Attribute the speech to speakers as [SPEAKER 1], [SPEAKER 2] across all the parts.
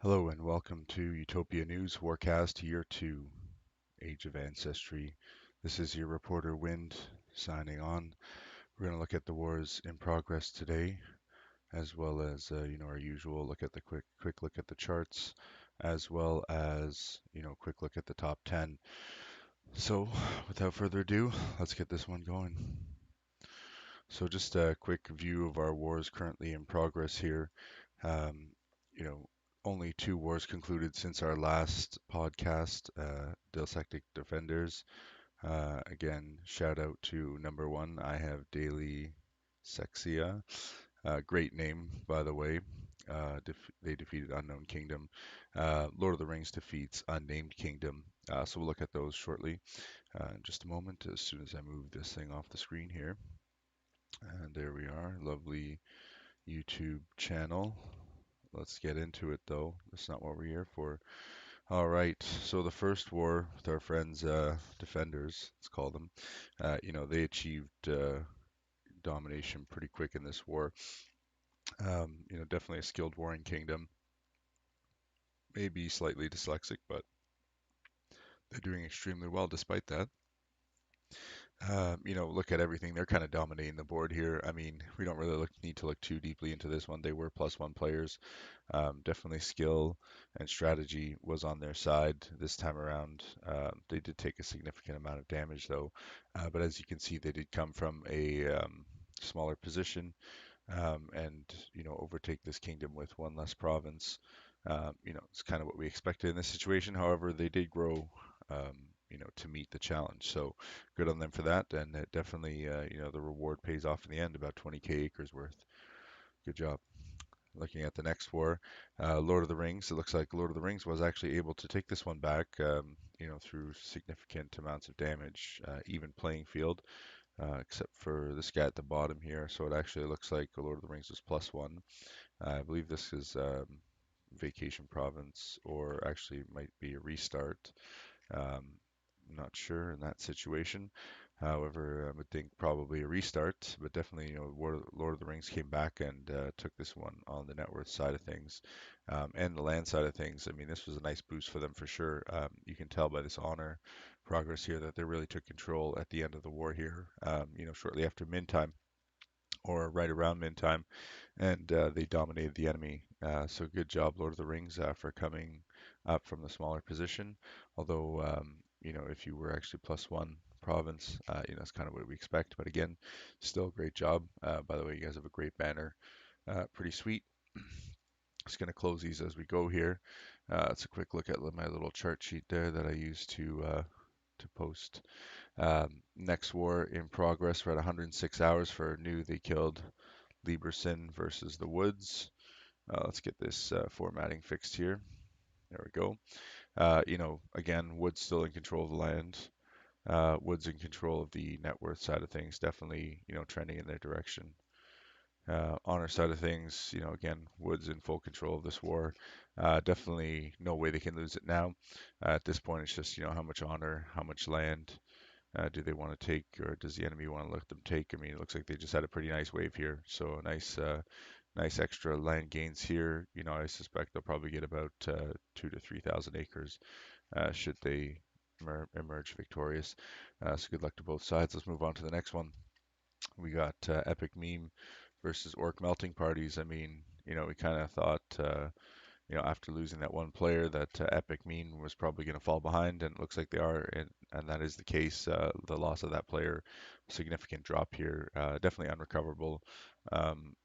[SPEAKER 1] Hello and welcome to Utopia News WARCAST Year 2, Age of Ancestry. This is your reporter Wind signing on. We're going to look at the wars in progress today, as well as our usual look at the quick look at the charts, as well as quick look at the top 10. So, without further ado, let's get this one going. So, just a quick view of our wars currently in progress here. Um, you know, Only two wars concluded since our last podcast, Delsectic Defenders. Again, shout out to number one. I have Daily Sexia. Great name, by the way. They defeated Unknown Kingdom. Lord of the Rings defeats Unnamed Kingdom. So we'll look at those shortly. In just a moment, as soon as I move this thing off the screen here. And there we are. Lovely YouTube channel. Let's get into it though. That's not what we're here for. All right. So the first war with our friends, defenders, let's call them. They achieved domination pretty quick in this war. Definitely a skilled warring kingdom. Maybe slightly dyslexic, but they're doing extremely well despite that. Look at everything. They're kind of dominating the board here. I mean, we don't really need to look too deeply into this one. They were +1 players. Definitely skill and strategy was on their side this time around. They did take a significant amount of damage though, but as you can see, they did come from a smaller position and overtake this kingdom with one less province. It's kind of what we expected in this situation. However, they did grow. To meet the challenge. So good on them for that. And it definitely, the reward pays off in the end, about 20k acres worth. Good job. Looking at the next war, Lord of the Rings. It looks like Lord of the Rings was actually able to take this one back, through significant amounts of damage, even playing field, except for this guy at the bottom here. So it actually looks like Lord of the Rings was +1. I believe this is Vacation Province, or actually might be a restart. Um, not sure in that situation. However, I would think probably a restart, but definitely, Lord of the Rings came back and took this one on the net worth side of things, and the land side of things. I mean, this was a nice boost for them for sure. You can tell by this honor progress here that they really took control at the end of the war here. Shortly after min time or right around min time, and they dominated the enemy. So good job, Lord of the Rings, for coming up from the smaller position. Although, if you were actually +1 province, that's kind of what we expect. But again, still great job. By the way, you guys have a great banner. Pretty sweet. Just going to close these as we go here. It's a quick look at my little chart sheet there that I use to post. Next war in progress. We're at 106 hours for new. They killed Lieberson versus the Woods. Let's get this formatting fixed here. There we go. Again, Woods still in control of the land. Woods in control of the net worth side of things, definitely, trending in their direction. Honor side of things, again, Woods in full control of this war. Definitely no way they can lose it now. At this point, it's just, how much honor, how much land do they want to take, or does the enemy want to let them take? I mean, it looks like they just had a pretty nice wave here. So a nice extra land gains here. I suspect they'll probably get about 2 to 3,000 acres should they emerge victorious. So good luck to both sides. Let's move on to the next one. We got Epic Meme versus Orc Melting Parties. I mean, we kind of thought, after losing that one player, that Epic Meme was probably going to fall behind, and it looks like they are, and that is the case. The loss of that player, significant drop here, definitely unrecoverable.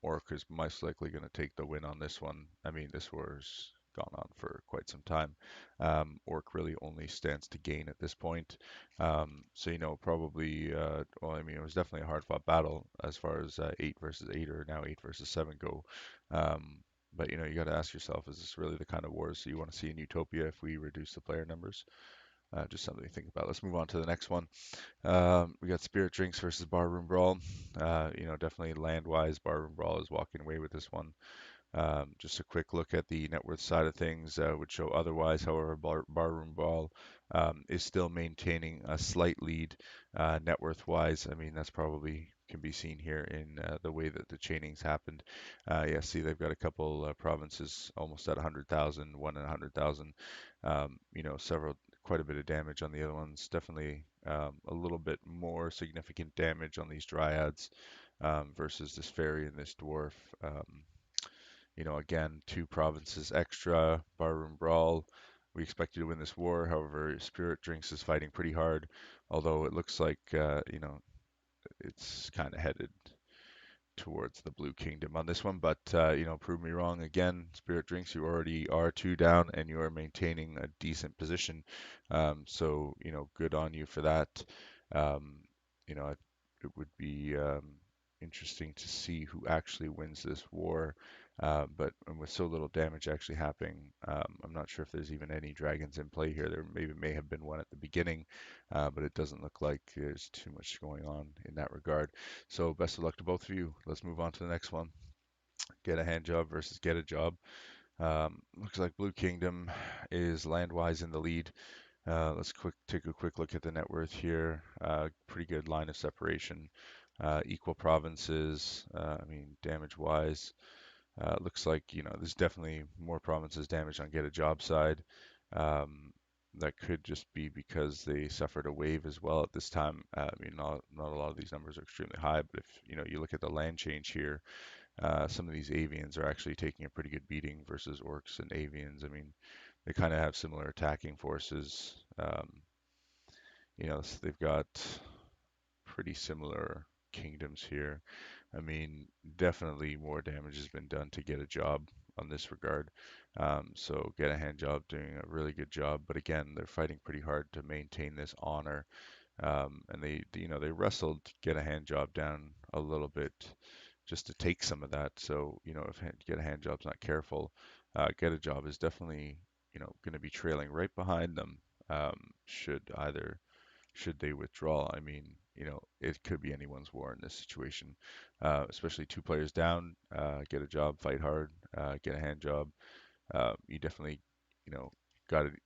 [SPEAKER 1] Orc is most likely going to take the win on this one. I mean, this war's gone on for quite some time. Orc really only stands to gain at this point. So, probably, well, I mean, it was definitely a hard fought battle as far as 8 versus 8 or now 8 versus 7 go. But you got to ask yourself, is this really the kind of wars you want to see in Utopia if we reduce the player numbers? Just something to think about. Let's move on to the next one. We got Spirit Drinks versus Barroom Brawl. Definitely land-wise, Barroom Brawl is walking away with this one. Just a quick look at the net worth side of things would show otherwise. However, Barroom Brawl is still maintaining a slight lead net worth wise. I mean, that's probably can be seen here in the way that the chaining's happened. Yeah, see, they've got a couple provinces almost at 100,000, one at 100,000. Several, quite a bit of damage on the other ones. Definitely a little bit more significant damage on these dryads versus this fairy and this dwarf. Again, two provinces extra, Barroom Brawl. We expected to win this war. However, Spirit Drinks is fighting pretty hard, although it looks like, it's kind of headed towards the Blue Kingdom on this one. But, prove me wrong again. Spirit Drinks, you already are two down and you are maintaining a decent position. So, good on you for that. Um, it would be interesting to see who actually wins this war. But with so little damage actually happening, I'm not sure if there's even any dragons in play here. There maybe may have been one at the beginning, but it doesn't look like there's too much going on in that regard. So best of luck to both of you. Let's move on to the next one. Get a hand job versus get a job. Looks like Blue Kingdom is land-wise in the lead. Let's take a quick look at the net worth here. Pretty good line of separation. Equal provinces. Damage-wise, looks like there's definitely more provinces damaged on get a job side. Um, that could just be because they suffered a wave as well at this time. Not a lot of these numbers are extremely high, but if you look at the land change here, some of these avians are actually taking a pretty good beating versus orcs and avians. They kind of have similar attacking forces. So they've got pretty similar kingdoms here. I mean, definitely more damage has been done to get a job on this regard. So get a hand job doing a really good job, but again, they're fighting pretty hard to maintain this honor. And they wrestled get a hand job down a little bit just to take some of that. So, if get a hand job's not careful, get a job is definitely, going to be trailing right behind them. Should either should they withdraw. It could be anyone's war in this situation, especially two players down. Get a job, fight hard, get a hand job. You definitely, you know, got it.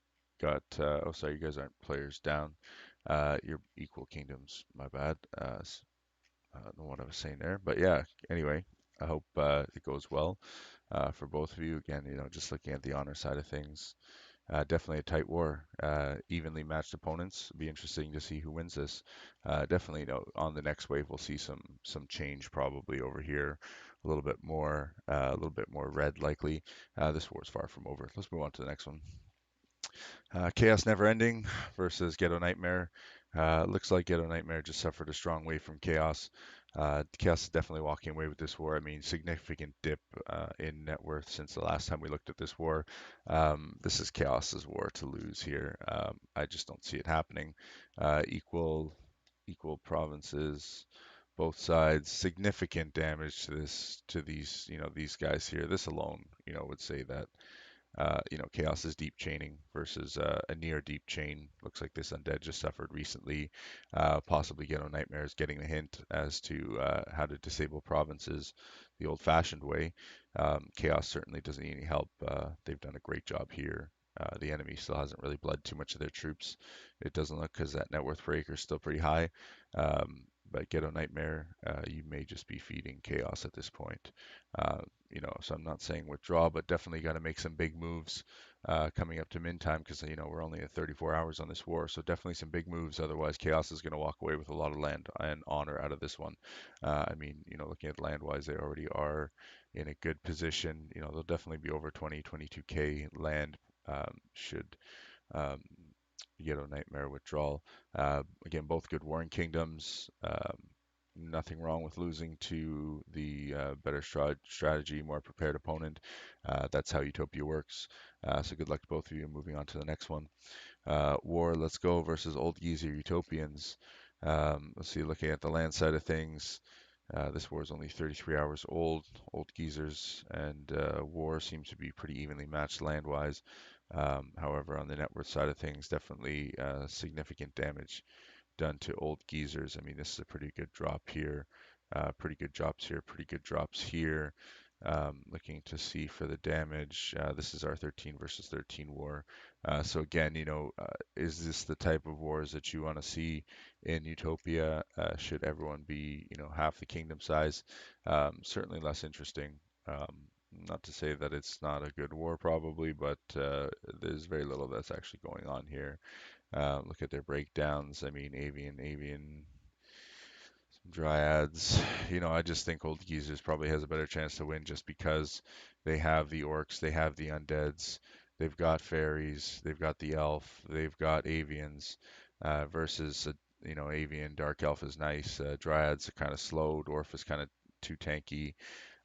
[SPEAKER 1] Oh, sorry, you guys aren't players down. You're equal kingdoms. My bad. I don't know what I was saying there, but yeah. Anyway, I hope it goes well for both of you. Again, just looking at the honor side of things. Definitely a tight war. Evenly matched opponents. It'll be interesting to see who wins this. Definitely, on the next wave we'll see some change probably over here. A little bit more red likely. This war is far from over. Let's move on to the next one. Chaos Never Ending versus Ghetto Nightmare. Looks like Ghetto Nightmare just suffered a strong wave from Chaos. Chaos is definitely walking away with this war. Significant dip in net worth since the last time we looked at this war. This is Chaos's war to lose here. I just don't see it happening. Equal provinces, both sides. Significant damage to these guys here. This alone, would say that Chaos is deep chaining versus a near deep chain. Looks like this undead just suffered recently. Possibly Ghetto Nightmares getting the hint as to how to disable provinces the old-fashioned way. Chaos certainly doesn't need any help. They've done a great job here. The enemy still hasn't really bled too much of their troops. It doesn't look because that net worth per acre is still pretty high. But Ghetto Nightmare, you may just be feeding Chaos at this point. So I'm not saying withdraw, but definitely got to make some big moves coming up to min time because we're only at 34 hours on this war. So definitely some big moves. Otherwise, Chaos is going to walk away with a lot of land and honor out of this one. Looking at land wise, they already are in a good position. They'll definitely be over 22K land should um, Ghetto Nightmare withdrawal. Again, both good warring kingdoms. Nothing wrong with losing to the better strategy, more prepared opponent. That's how Utopia works. So good luck to both of you. Moving on to the next one. War Let's Go versus Old Geezer Utopians. Let's see, looking at the land side of things. This war is only 33 hours old. Old Geezers and War seems to be pretty evenly matched land-wise. However, on the net worth side of things, definitely significant damage done to Old Geezers. This is a pretty good drop here. Pretty good drops here, pretty good drops here. Looking to see for the damage. This is our 13 versus 13 war. So again, is this the type of wars that you want to see in Utopia? Should everyone be, half the kingdom size? Certainly less interesting. Um, Not to say that it's not a good war, probably, but there's very little that's actually going on here. Look at their breakdowns. I mean, avian, Dryads, I just think Old Geezers probably has a better chance to win just because they have the orcs, they have the undeads, they've got fairies, they've got the elf, they've got avians, versus avian dark elf is nice. Dryads are kind of slow, dwarf is kind of too tanky.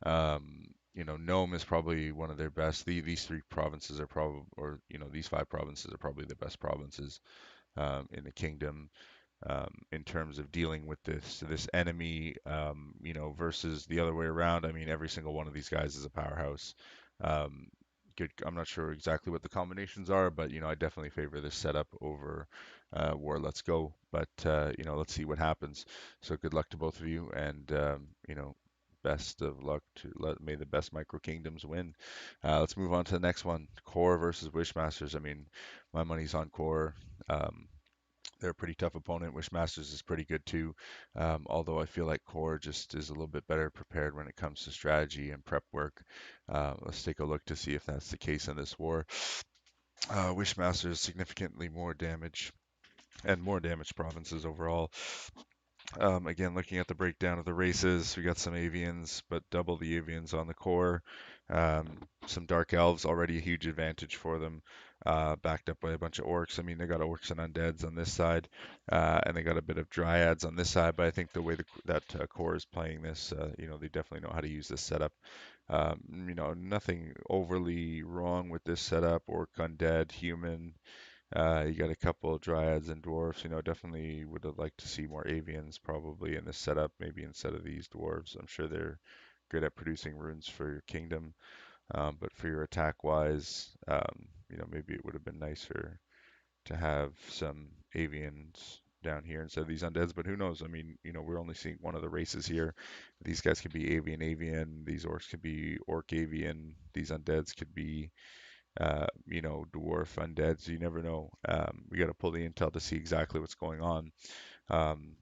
[SPEAKER 1] Gnome is probably one of their best. These three provinces are probably, or these five provinces are probably the best provinces in the kingdom, in terms of dealing with this enemy, versus the other way around. I mean, every single one of these guys is a powerhouse. Um, Good. I'm not sure exactly what the combinations are, but I definitely favor this setup over War Let's Go. But let's see what happens. So good luck to both of you, and best of luck may the best micro kingdoms win. Let's move on to the next one. Core versus Wishmasters. I mean, my money's on Core. Um, they're a pretty tough opponent. Wishmasters is pretty good too, although I feel like Core just is a little bit better prepared when it comes to strategy and prep work. Let's take a look to see if that's the case in this war. Wishmasters significantly more damage and more damaged provinces overall. Again, looking at the breakdown of the races, we got some avians, but double the avians on the core. Some dark elves, already a huge advantage for them, backed up by a bunch of orcs. I mean, they got orcs and undeads on this side, and they got a bit of dryads on this side. But I think the way that core is playing this, they definitely know how to use this setup. Nothing overly wrong with this setup. Orc, undead, human. You got a couple of dryads and dwarfs. Definitely would have liked to see more avians probably in this setup, maybe instead of these dwarves. I'm sure they're good at producing runes for your kingdom, but for your attack wise, maybe it would have been nicer to have some avians down here instead of these undeads. But who knows? I mean, we're only seeing one of the races here. These guys could be avian. These orcs could be orc avian. These undeads could be dwarf undeads. You never know. We got to pull the intel to see exactly what's going on. Um,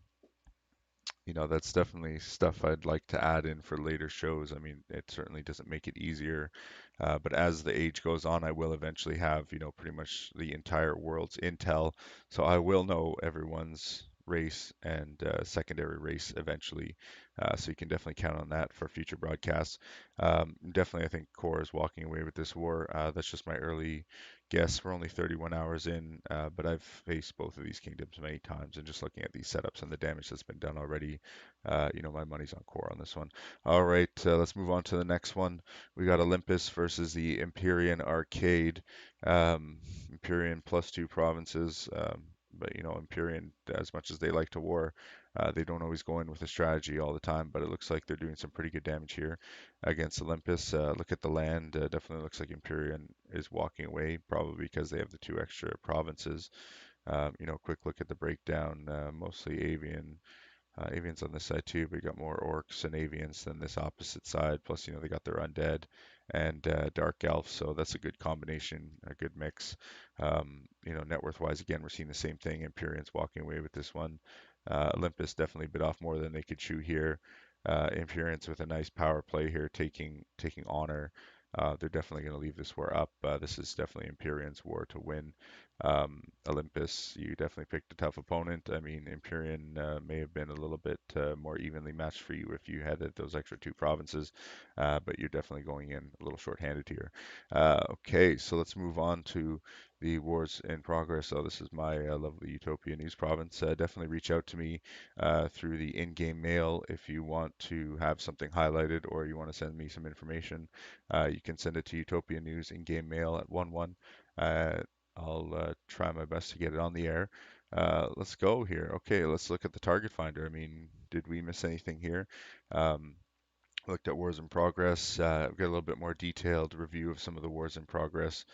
[SPEAKER 1] that's definitely stuff I'd like to add in for later shows. I mean, it certainly doesn't make it easier, but as the age goes on, I will eventually have, pretty much the entire world's intel. So I will know everyone's race and secondary race eventually. So you can definitely count on that for future broadcasts. Definitely, I think Core is walking away with this war. That's just my early guess. We're only 31 hours in, but I've faced both of these kingdoms many times, and just looking at these setups and the damage that's been done already, my money's on Core on this one. All right, let's move on to the next one. We got Olympus versus the Empyrean Arcade. Empyrean +2 provinces, but Empyrean, as much as they like to war, they don't always go in with a strategy all the time, but it looks like they're doing some pretty good damage here against Olympus. Look at the land. Definitely looks like Empyrean is walking away, probably because they have the two extra provinces. Quick look at the breakdown. Mostly avians on this side too, but you got more orcs and avians than this opposite side. Plus, they got their undead and dark elves, so that's a good combination, a good mix. Net worth wise, again, we're seeing the same thing. Empyreans walking away with this one. Olympus definitely bit off more than they could chew here. Empyreans with a nice power play here, taking honor. They're definitely going to leave this war up. This is definitely Empyrean's war to win. Olympus, you definitely picked a tough opponent. I mean, Empyrean may have been a little bit more evenly matched for you if you had those extra two provinces, but you're definitely going in a little short-handed here. Okay, so let's move on to the wars in progress. So this is my lovely Utopia news province. Definitely reach out to me through the in-game mail if you want to have something highlighted or you want to send me some information. You can send it to Utopia News in-game mail at 11. I'll try my best to get it on the air. Let's go here. Okay, let's look at the target finder. I mean, did we miss anything here? Um, Looked at wars in progress. I've got a little bit more detailed review of some of the wars in progress.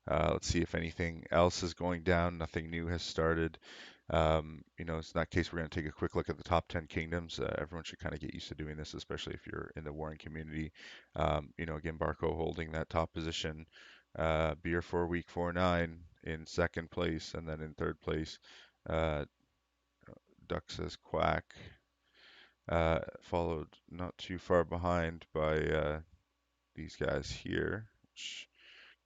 [SPEAKER 1] Let's see if anything else is going down. Nothing new has started. In that case, we're going to take a quick look at the top 10 kingdoms. Everyone should kind of get used to doing this, especially if you're in the warring community. Again, Barco holding that top position. Beer for week 4-9 in second place, and then in third place, uh, Duck says Quack, followed not too far behind by these guys here, which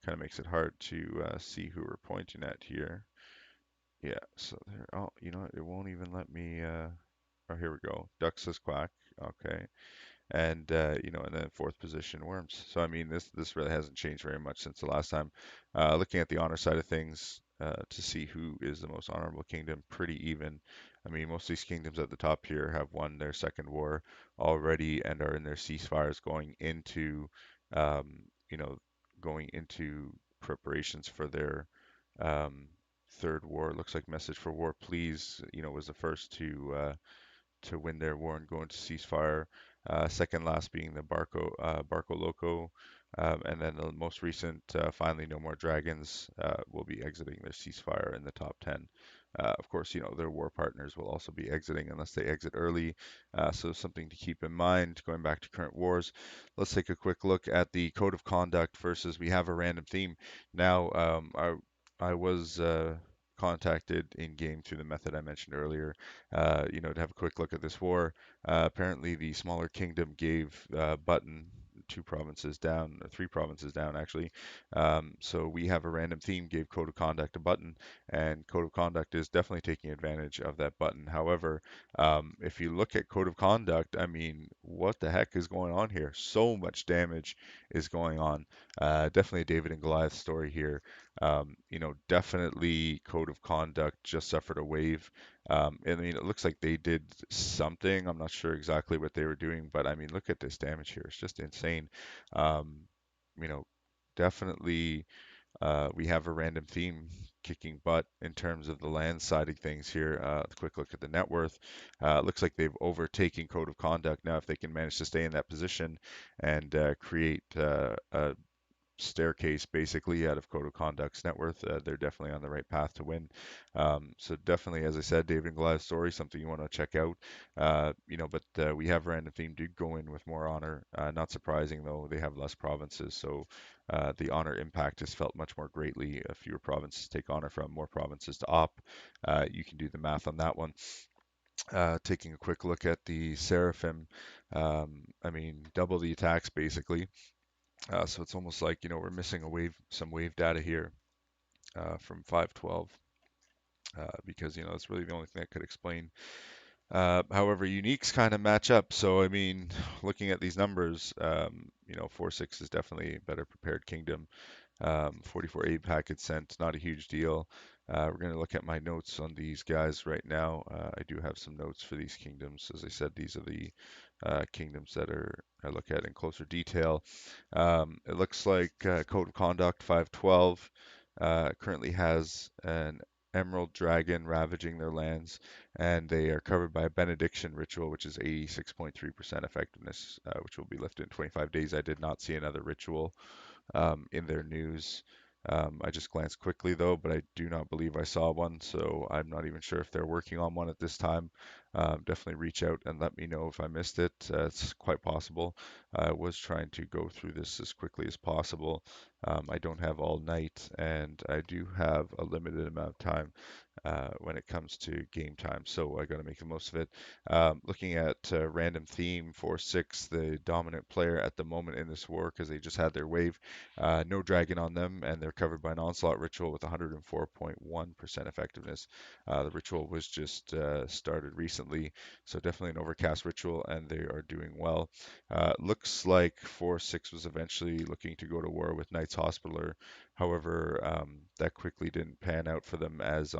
[SPEAKER 1] kind of makes it hard to see who we're pointing at here. Yeah, so there. Oh, you know what? It won't even let me. Oh, here we go. Duck says Quack. Okay. And then fourth position Worms. So I mean, this really hasn't changed very much since the last time. Looking at the honor side of things, to see who is the most honorable kingdom, pretty even. I mean, most of these kingdoms at the top here have won their second war already and are in their ceasefires um, you know, going into preparations for their um, third war. Looks like Message for War, Please, was the first to win their war and go into ceasefire. Second last being the Barco Loco, and then the most recent, finally No More Dragons, will be exiting their ceasefire in the top 10. Of course, their war partners will also be exiting unless they exit early. So something to keep in mind going back to current wars. Let's take a quick look at the code of conduct versus we have a random theme. Now, I was contacted in game through the method I mentioned earlier, to have a quick look at this war. Apparently, the smaller kingdom gave Button 2 provinces down, or 3 provinces down actually. So we have a random theme, gave Code of Conduct a Button, and Code of Conduct is definitely taking advantage of that button. However, if you look at Code of Conduct, I mean, what the heck is going on here? So much damage is going on. Definitely a David and Goliath story here. Definitely Code of Conduct just suffered a wave. I mean, it looks like they did something. I'm not sure exactly what they were doing, but I mean, look at this damage here. It's just insane. Um, you know, Definitely, we have a random theme kicking butt in terms of the land side of things here. A quick look at the net worth. Looks like they've overtaken Code of Conduct. Now, if they can manage to stay in that position and create a staircase basically out of Code of Conduct's net worth. They're definitely on the right path to win. So definitely, as I said, David and Goliath story, something you want to check out. But we have Random Theme do go in with more honor. Not surprising though, they have less provinces, so the honor impact is felt much more greatly. Fewer provinces take honor from, more provinces to op. You can do the math on that one. Taking a quick look at the Seraphim, I mean, double the attacks basically. So it's almost like, we're missing some wave data here from 512, because, that's really the only thing that could explain. However, uniques kind of match up. So, I mean, looking at these numbers, 4-6 is definitely a better prepared kingdom. 44 aid packets sent, not a huge deal. We're going to look at my notes on these guys right now. I do have some notes for these kingdoms. As I said, these are the kingdoms that I look at in closer detail. It looks like Code of Conduct 512 currently has an Emerald Dragon ravaging their lands, and they are covered by a Benediction ritual, which is 86.3% effectiveness, which will be lifted in 25 days. I did not see another ritual in their news. I just glanced quickly though, but I do not believe I saw one, so I'm not even sure if they're working on one at this time. Definitely reach out and let me know if I missed it. It's quite possible. I was trying to go through this as quickly as possible. I don't have all night, and I do have a limited amount of time when it comes to game time, so I got to make the most of it. Looking at random theme 4-6, the dominant player at the moment in this war, because they just had their wave. No dragon on them, and they're covered by an onslaught ritual with 104.1% effectiveness. The ritual was just started recently, so definitely an overcast ritual, and they are doing well. Looks like 4-6 was eventually looking to go to war with Knights Hospitaller. However, that quickly didn't pan out for them, as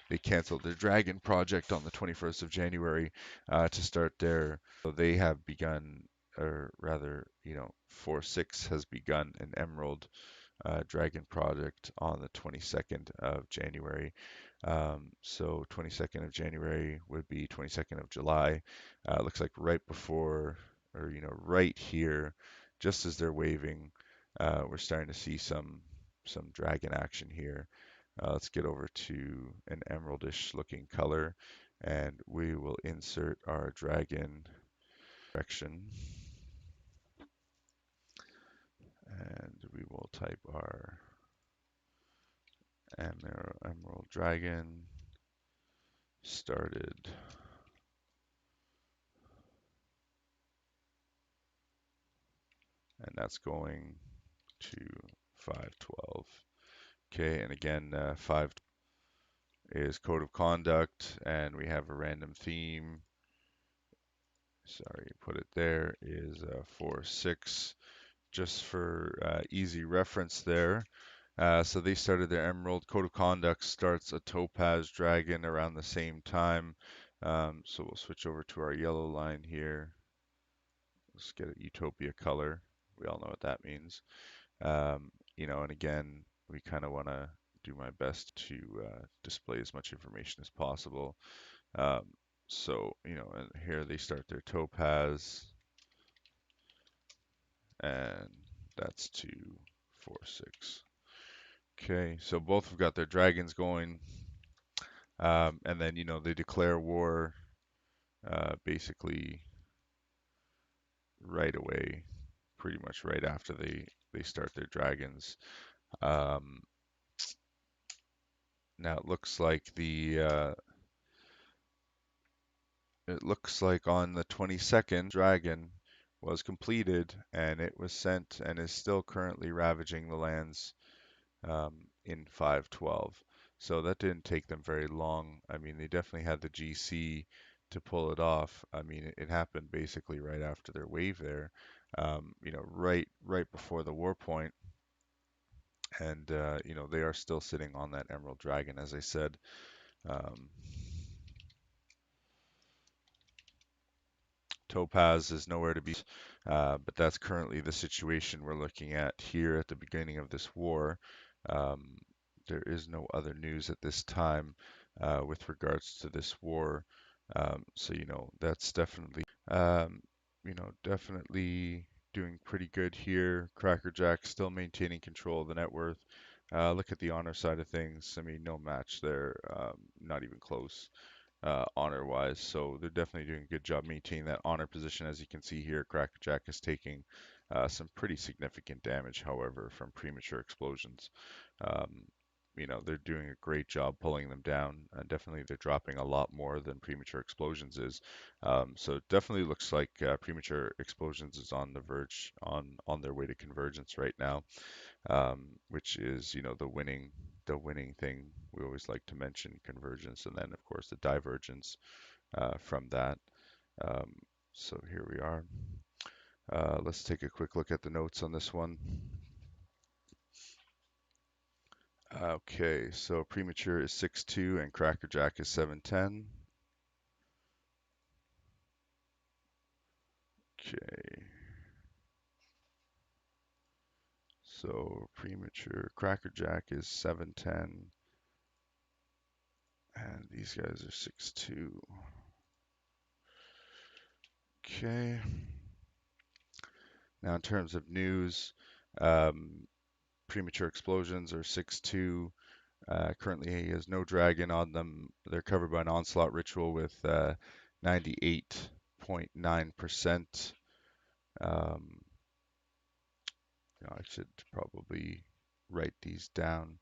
[SPEAKER 1] they canceled their Dragon project on the 21st of January to start their. So they have begun, or rather, 4-6 has begun an Emerald Dragon project on the 22nd of January. So 22nd of January would be 22nd of July. Looks like right before, or right here, just as they're waving, we're starting to see some dragon action here. Let's get over to an emeraldish looking color, and we will insert our dragon direction, and we will type our emerald dragon started, and that's going to 512. Okay, and again, 5 is code of conduct, and we have a random theme. Sorry, put it there, is 4-6, just for easy reference there. So they started their emerald. Code of conduct starts a topaz dragon around the same time. So we'll switch over to our yellow line here. Let's get a Utopia color. We all know what that means. And again, we kind of want to do my best to display as much information as possible. Um, and here they start their topaz, and that's 2-4-6. Okay, so both have got their dragons going, and then they declare war basically right away, pretty much right after they start their dragons. Um, Now it looks like on the 22nd, dragon was completed, and it was sent and is still currently ravaging the lands in 512. So that didn't take them very long. I mean, they definitely had the GC to pull it off. I mean, it happened basically right after their wave there, right before the war point, and they are still sitting on that Emerald Dragon, as I said. Um, Topaz is nowhere to be, but that's currently the situation we're looking at here at the beginning of this war. Um, there is no other news at this time with regards to this war. So that's definitely doing pretty good here. Crackerjack still maintaining control of the net worth. Look at the honor side of things. I mean, no match there, not even close honor-wise. So they're definitely doing a good job maintaining that honor position. As you can see here, Crackerjack is taking some pretty significant damage, however, from premature explosions. Um, they're doing a great job pulling them down. Definitely, they're dropping a lot more than premature explosions is. So it definitely looks like premature explosions is on the verge, on their way to convergence right now, which is the winning thing. We always like to mention convergence, and then of course the divergence from that. Um, so here we are. Let's take a quick look at the notes on this one. Okay, so premature is 6-2 and Crackerjack is 7-10. Okay. So premature Crackerjack is 7-10 and these guys are 6-2. Okay. Now in terms of news, premature explosions are 6-2. Currently he has no dragon on them. They're covered by an onslaught ritual with 98.9%. I should probably write these down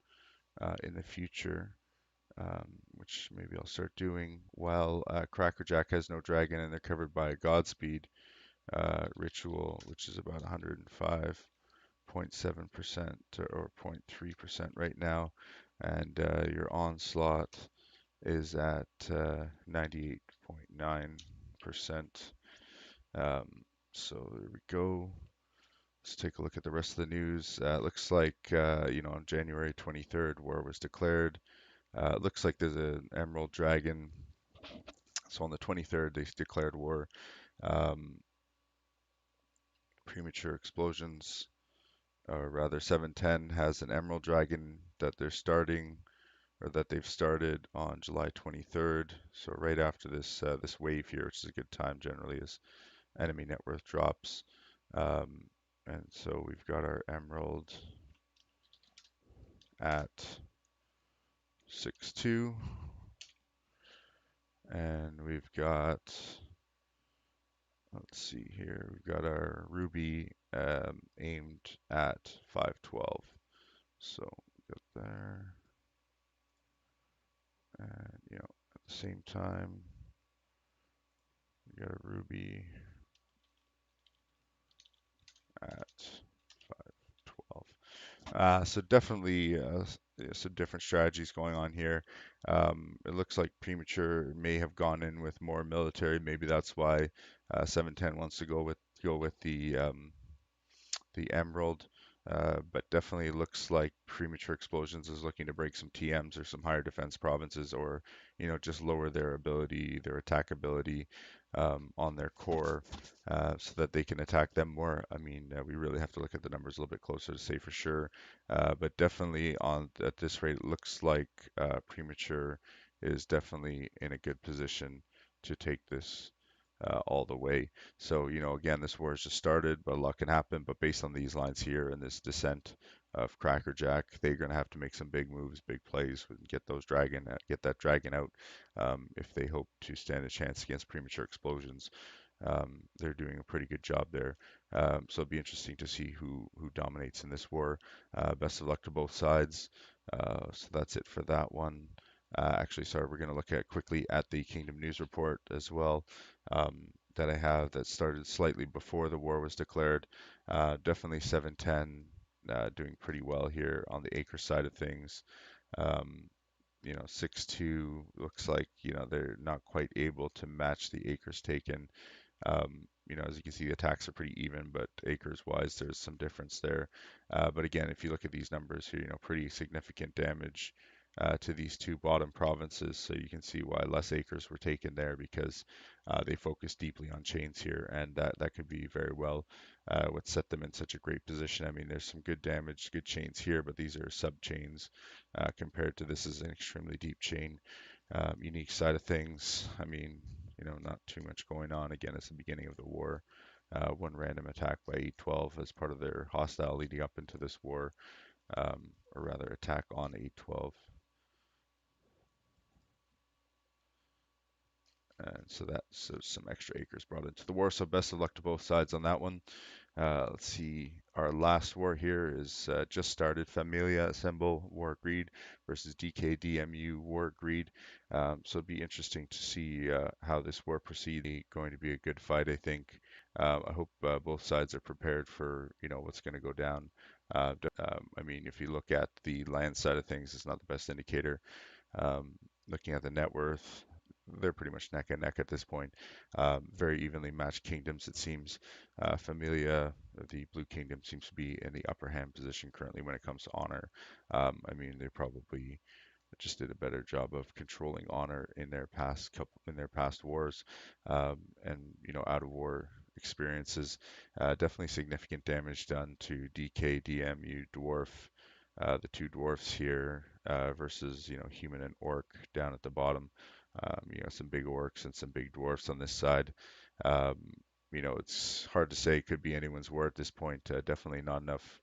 [SPEAKER 1] in the future, which maybe I'll start doing. While Crackerjack has no dragon and they're covered by a Godspeed ritual, which is about 105.7% or 0.3% right now, and your onslaught is at 98.9%. So there we go. Let's take a look at the rest of the news. It looks like, on January 23rd, war was declared. It looks like there's an Emerald Dragon. So on the 23rd, they declared war. Premature explosions, or rather 710 has an Emerald Dragon that they're starting, or that they've started on July 23rd. So right after this wave here, which is a good time generally as enemy net worth drops. And so we've got our Emerald at 6-2, and we've got, let's see here, we've got our ruby aimed at 512. So got there, and at the same time, we got a ruby at 512. So definitely some different strategies going on here. It looks like Premature may have gone in with more military. Maybe that's why 710 wants to go with the Emerald. But definitely looks like Premature Explosions is looking to break some TMs or some higher defense provinces, or just lower their ability, their attack ability on their core, so that they can attack them more. I mean, we really have to look at the numbers a little bit closer to say for sure. But definitely at this rate, it looks like Premature is definitely in a good position to take this all the way. So, again, this war has just started, but a lot can happen. But based on these lines here and this descent of Crackerjack, they're going to have to make some big moves, big plays, and get that dragon out if they hope to stand a chance against Premature Explosions. They're doing a pretty good job there. So it'll be interesting to see who dominates in this war. Best of luck to both sides. So that's it for that one. Actually, sorry, we're going to look at quickly at the Kingdom News Report as well, that I have, that started slightly before the war was declared. Definitely 710 doing pretty well here on the acre side of things. 6-2 looks like they're not quite able to match the acres taken. As you can see, the attacks are pretty even, but acres wise, there's some difference there. But again, if you look at these numbers here, pretty significant damage to these two bottom provinces. So you can see why less acres were taken there, because they focus deeply on chains here, and that could be very well what set them in such a great position. I mean, there's some good damage, good chains here, but these are sub chains compared to this is an extremely deep chain. Unique side of things, I mean, not too much going on. Again, it's the beginning of the war. One random attack by 812 as part of their hostile leading up into this war, or rather attack on 812. And so some extra acres brought into the war. So best of luck to both sides on that one. Let's see. Our last war here is just started. Familia Assemble War Agreed versus DKDMU War Agreed. So it'll be interesting to see how this war proceeds. Going to be a good fight, I think. I hope both sides are prepared for what's going to go down. I mean, if you look at the land side of things, it's not the best indicator. Um, Looking at the net worth, they're pretty much neck and neck at this point. Very evenly matched kingdoms, it seems. Familia, the Blue Kingdom, seems to be in the upper hand position currently when it comes to honor. I mean, they probably just did a better job of controlling honor in their past wars, and out of war experiences. Definitely significant damage done to DK, DMU, Dwarf, the two dwarfs here versus human and orc down at the bottom. Some big orcs and some big dwarfs on this side. Um, it's hard to say. It could be anyone's war at this point. Definitely not enough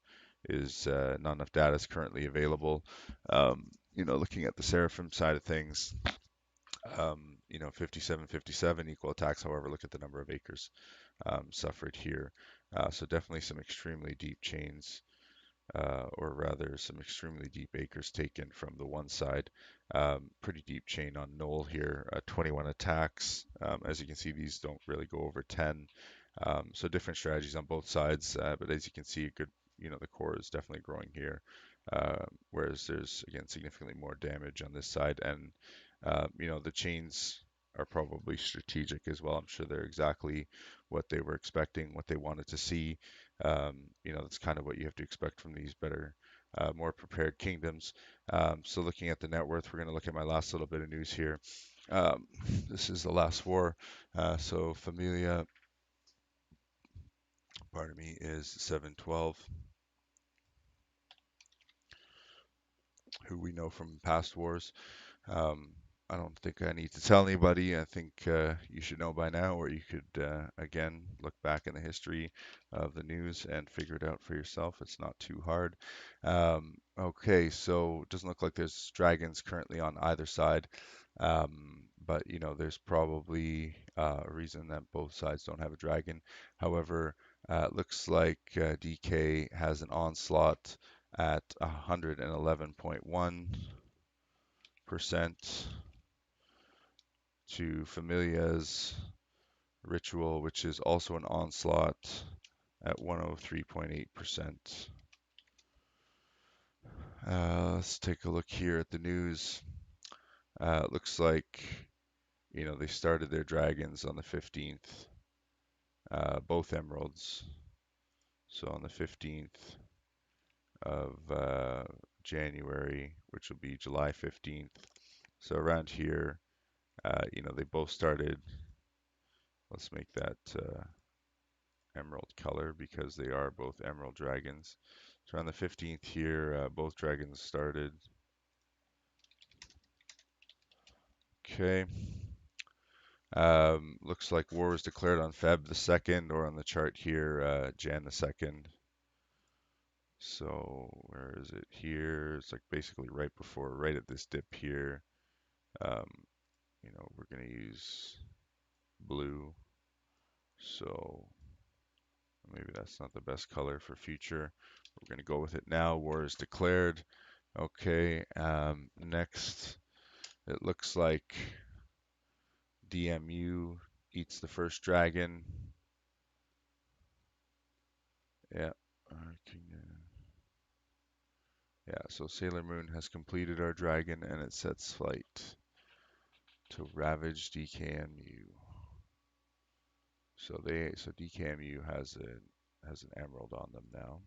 [SPEAKER 1] data is currently available. Looking at the Seraphim side of things, 57-57 equal attacks. However, look at the number of acres suffered here. So definitely some extremely deep chains, or rather some extremely deep acres taken from the one side. Pretty deep chain on Knoll here, 21 attacks. As you can see, these don't really go over 10. So different strategies on both sides, but as you can see, the core is definitely growing here. Whereas there's, again, significantly more damage on this side. And, the chains are probably strategic as well. I'm sure they're exactly what they were expecting, what they wanted to see. That's kind of what you have to expect from these better, more prepared kingdoms. So looking at the net worth, we're going to look at my last little bit of news here. Um, this is the last war. So Familia, pardon me, is 712, who we know from past wars. Um, I don't think I need to tell anybody. I think you should know by now, or you could, again, look back in the history of the news and figure it out for yourself. It's not too hard. Okay, so it doesn't look like there's dragons currently on either side, but there's probably a reason that both sides don't have a dragon. However, it looks like DK has an onslaught at 111.1%. To Familia's Ritual, which is also an onslaught at 103.8%. Let's take a look here at the news. It looks like, they started their dragons on the 15th, both emeralds. So on the 15th of January, which will be July 15th. So around here, they both started. Let's make that emerald color because they are both emerald dragons. So on the 15th here, both dragons started. Okay. Looks like war was declared on Feb the 2nd, or on the chart here, Jan the 2nd. So where is it here? It's like basically right before, right at this dip here. Um, we're going to use blue. So maybe that's not the best color for future. We're going to go with it now. War is declared. Okay, next, it looks like DMU eats the first dragon. Yeah. Yeah, so Sailor Moon has completed our dragon and it sets flight to ravage DKMU. So DKMU has an emerald on them now.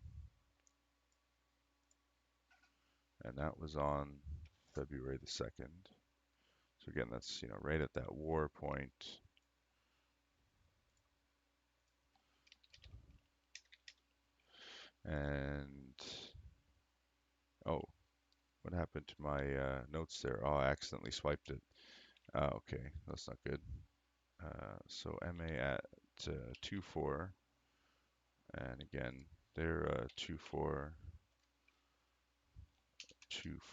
[SPEAKER 1] And that was on February the 2nd. So again, that's right at that war point. And oh, what happened to my notes there? Oh, I accidentally swiped it. Okay, that's not good. So MA at 2-4, and again, they're 2-4,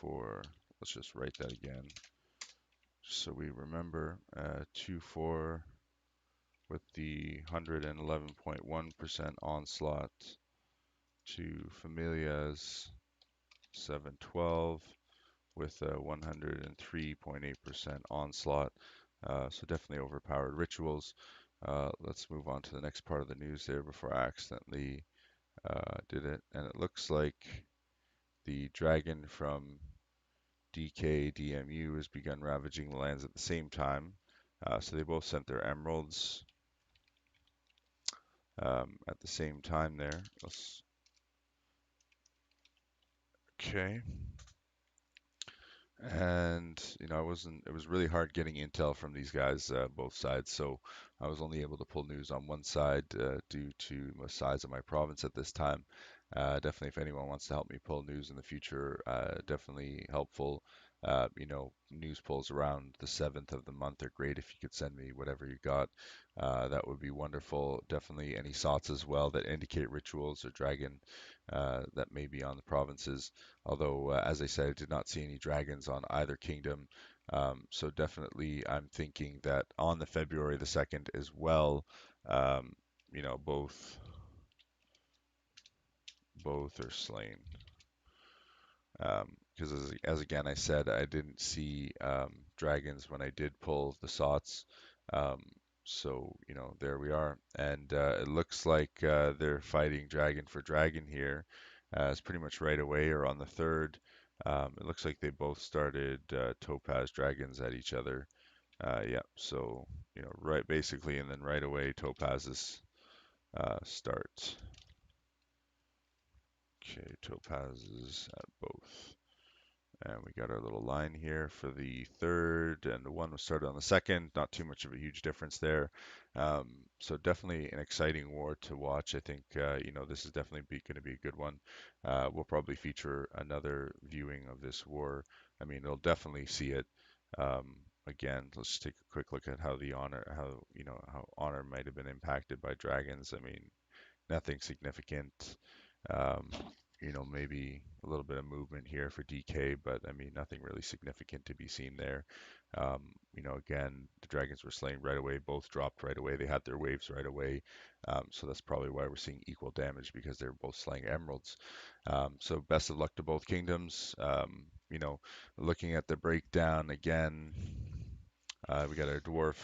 [SPEAKER 1] 2-4. Let's just write that again, so we remember 2-4 with the 111.1% onslaught to Familia's 712 with a 103.8% onslaught. So definitely overpowered rituals. Let's move on to the next part of the news there before I accidentally did it. And it looks like the dragon from DK DMU has begun ravaging the lands at the same time. So they both sent their emeralds at the same time there. Okay. And it was really hard getting intel from these guys, both sides. So I was only able to pull news on one side due to the size of my province at this time. Definitely, if anyone wants to help me pull news in the future, definitely helpful. News polls around the 7th of the month are great. If you could send me whatever you got, that would be wonderful. Definitely any thoughts as well that indicate rituals or dragon that may be on the provinces. Although, as I said, I did not see any dragons on either kingdom. So definitely, I'm thinking that on the February the 2nd as well, um, both are slain. Because as again I said, I didn't see dragons when I did pull the sots. Um, so there we are, and it looks like they're fighting dragon for dragon here. It's pretty much right away or on the 3rd. It looks like they both started topaz dragons at each other. Yeah, so right basically, and then right away topazes start. Okay, topazes at both. And we got our little line here for the 3rd, and the one was started on the 2nd. Not too much of a huge difference there. So definitely an exciting war to watch. I think this is definitely going to be a good one. We'll probably feature another viewing of this war. I mean, they'll definitely see it. Again, let's just take a quick look at how the honor, how honor might have been impacted by dragons. I mean, nothing significant. Um, maybe a little bit of movement here for DK, but I mean, nothing really significant to be seen there. Again, the dragons were slain right away, both dropped right away. They had their waves right away. So that's probably why we're seeing equal damage because they're both slaying emeralds. So best of luck to both kingdoms. Looking at the breakdown again, we got our dwarf,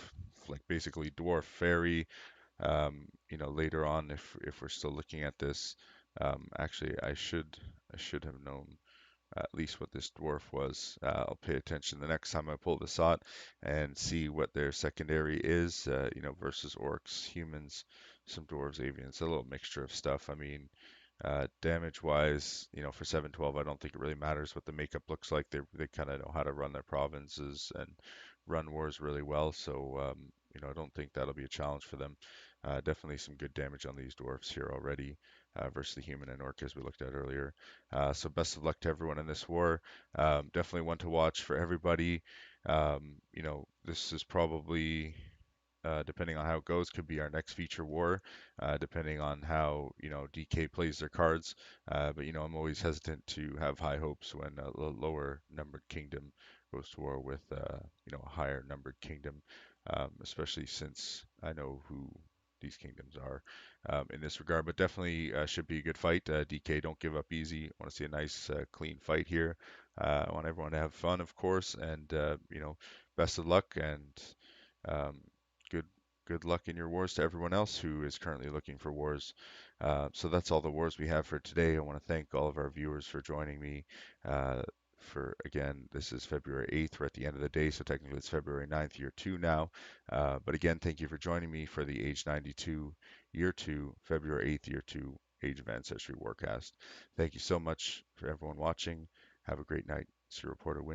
[SPEAKER 1] like basically dwarf fairy. Later on, if we're still looking at this, actually, I should have known at least what this dwarf was. I'll pay attention the next time I pull this out and see what their secondary is. Versus orcs, humans, some dwarves, avians, a little mixture of stuff. I mean, damage-wise, for 712, I don't think it really matters what the makeup looks like. They kind of know how to run their provinces and run wars really well. So, I don't think that'll be a challenge for them. Definitely some good damage on these dwarfs here already versus the human and orc as we looked at earlier. So best of luck to everyone in this war. Definitely one to watch for everybody. This is probably depending on how it goes, could be our next feature war, depending on how DK plays their cards. But I'm always hesitant to have high hopes when a lower numbered kingdom goes to war with a higher numbered kingdom, especially since I know who these kingdoms are in this regard. But definitely should be a good fight. DK, don't give up easy. I want to see a nice clean fight here. I want everyone to have fun, of course, and best of luck and um, good good luck in your wars to everyone else who is currently looking for wars. So that's all the wars we have for today. I want to thank all of our viewers for joining me. For again, this is February 8th. We're at the end of the day, so technically it's February 9th, year two now. But again, thank you for joining me for the Age 92, year two, February 8th, year two, Age of Ancestry Warcast. Thank you so much for everyone watching. Have a great night. See you, reporter Win.